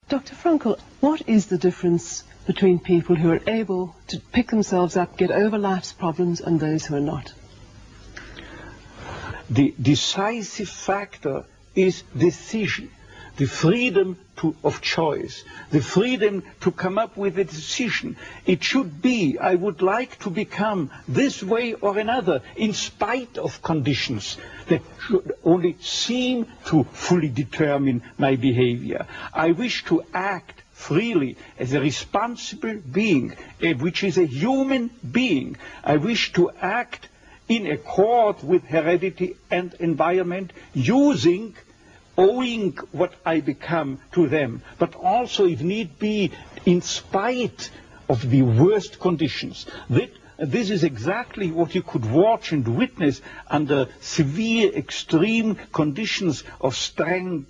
Dr. Frankl, what is the difference between people who are able to pick themselves up, get over life's problems, and those who are not? The decisive factor is decision, the freedom of choice, the freedom to come up with a decision. It should be, I would like to become this way or another, in spite of conditions that should only seem to fully determine my behavior. I wish to act freely as a responsible being, which is a human being. I wish to act in accord with heredity and environment, owing what I become to them, but also, if need be, in spite of the worst conditions. This is exactly what you could watch and witness under severe, extreme conditions of stress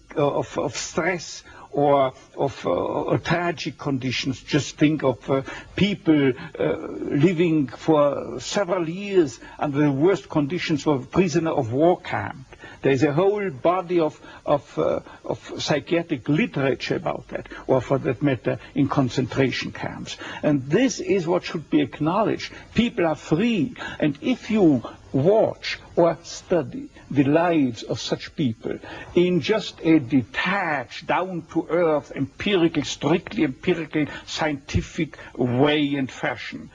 or of tragic conditions. Just think of people living for several years under the worst conditions of a prisoner of war camp. There's a whole body of psychiatric literature about that, or for that matter, in concentration camps. And this is what should be acknowledged. People are free, and if you watch or study the lives of such people in just a detached, down-to-earth, strictly empirical, scientific way and fashion,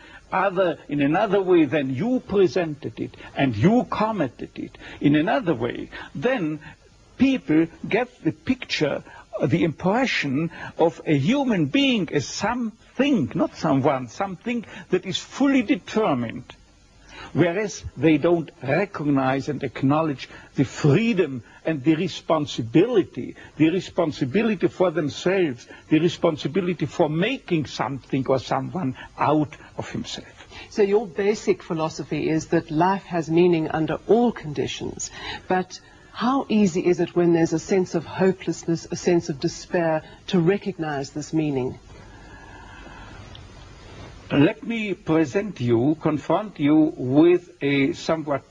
in another way than you presented it and you commented it, in another way, then people get the picture, the impression of a human being as something, not someone, something that is fully determined. Whereas they don't recognize and acknowledge the freedom and the responsibility for themselves, the responsibility for making something or someone out of himself. So your basic philosophy is that life has meaning under all conditions, but how easy is it when there's a sense of hopelessness, a sense of despair, to recognize this meaning? Let me confront you with a somewhat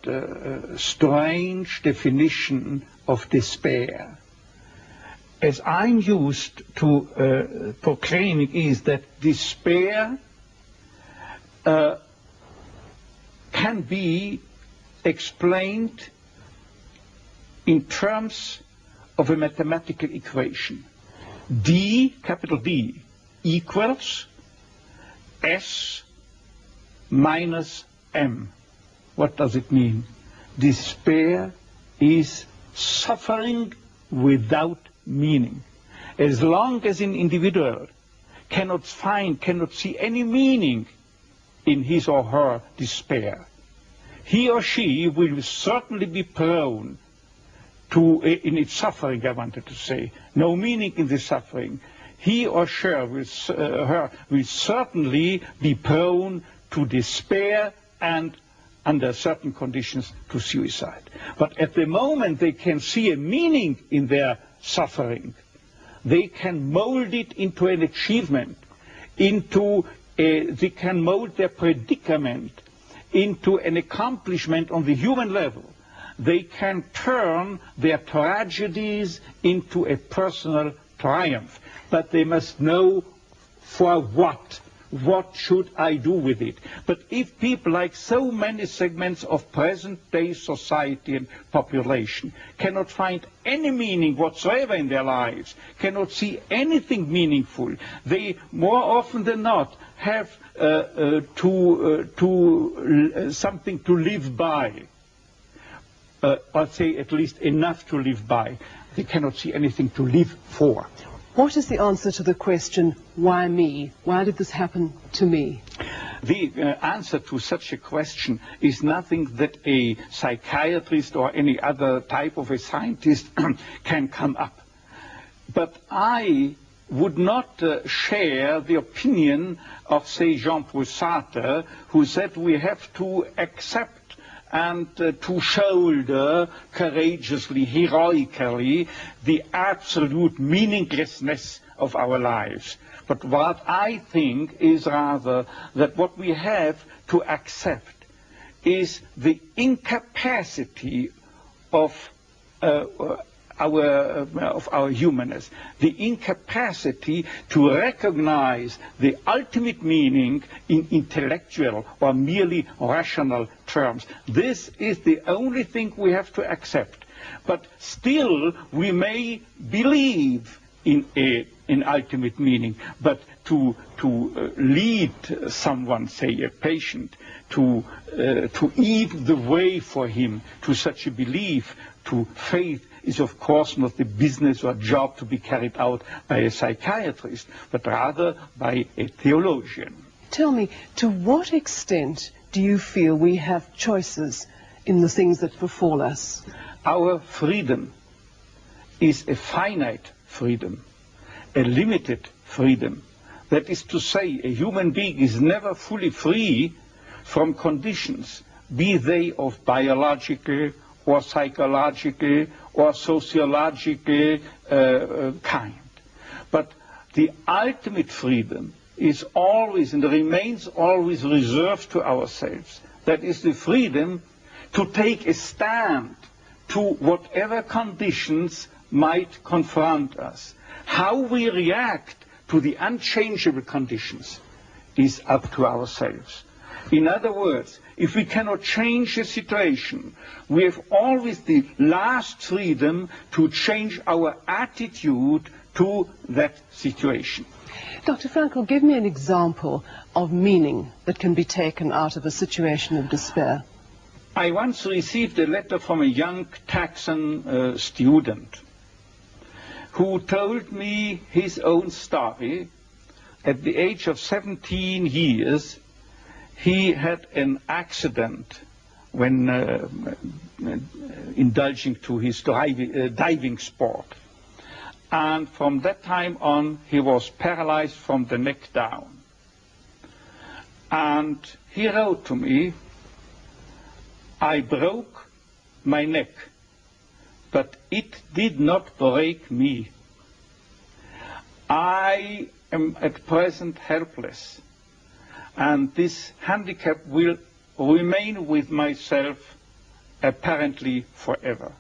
strange definition of despair. As I'm used to proclaiming is that despair can be explained in terms of a mathematical equation. D, capital D, equals S minus M. What does it mean? Despair is suffering without meaning. As long as an individual cannot see any meaning in his or her despair, he or she will certainly be prone to, in its suffering, I wanted to say, no meaning in the suffering. He or she will certainly be prone to despair and, under certain conditions, to suicide. But at the moment they can see a meaning in their suffering, they can mold it into an achievement, they can mold their predicament into an accomplishment on the human level. They can turn their tragedies into a personal triumph. But they must know for what. What should I do with it? But if people, like so many segments of present-day society and population, cannot find any meaning whatsoever in their lives, cannot see anything meaningful, they more often than not have something to live by, or say at least enough to live by. They cannot see anything to live for. What is the answer to the question, why me? Why did this happen to me? The answer to such a question is nothing that a psychiatrist or any other type of a scientist can come up. But I would not share the opinion of, say, Jean-Paul Sartre, who said we have to accept and to shoulder courageously, heroically, the absolute meaninglessness of our lives. But what I think is rather that what we have to accept is the incapacity of our humanness, the incapacity to recognize the ultimate meaning in intellectual or merely rational terms. This is the only thing we have to accept. But still, we may believe in an ultimate meaning, but to lead someone, say a patient, to eat the way for him to such a belief, to faith, is of course not the business or job to be carried out by a psychiatrist, but rather by a theologian. Tell me, to what extent do you feel we have choices in the things that befall us? Our freedom is a finite freedom, a limited freedom. That is to say, a human being is never fully free from conditions, be they of biological or psychological or sociological kind. But the ultimate freedom is always and remains always reserved to ourselves. That is the freedom to take a stand to whatever conditions might confront us. How we react to the unchangeable conditions is up to ourselves. In other words, if we cannot change a situation, we have always the last freedom to change our attitude to that situation. Dr. Frankl, give me an example of meaning that can be taken out of a situation of despair. I once received a letter from a young Texan student who told me his own story. At the age of 17 years, he had an accident when indulging to his diving sport. And from that time on, he was paralyzed from the neck down. And he wrote to me, "I broke my neck, but it did not break me. I am at present helpless, and this handicap will remain with myself apparently forever.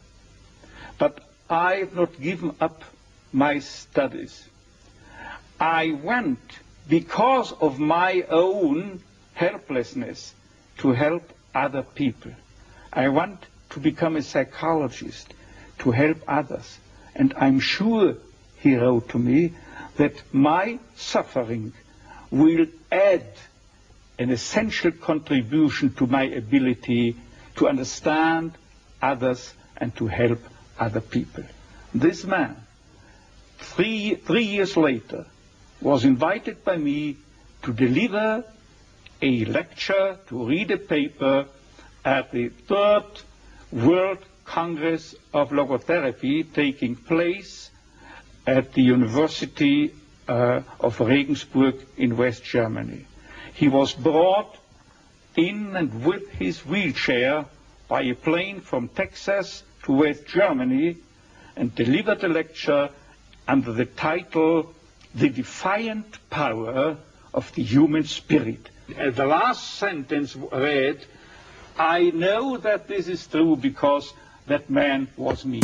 But I have not given up my studies. I went, because of my own helplessness, to help other people. I want to become a psychologist, to help others. And I'm sure," he wrote to me, "that my suffering will add an essential contribution to my ability to understand others and to help other people." This man, three years later, was invited by me to deliver a lecture, to read a paper at the 3rd World Congress of Logotherapy taking place at the University of Regensburg in West Germany. He was brought in and with his wheelchair by a plane from Texas to West Germany and delivered a lecture under the title, "The Defiant Power of the Human Spirit." The last sentence read, "I know that this is true because that man was me."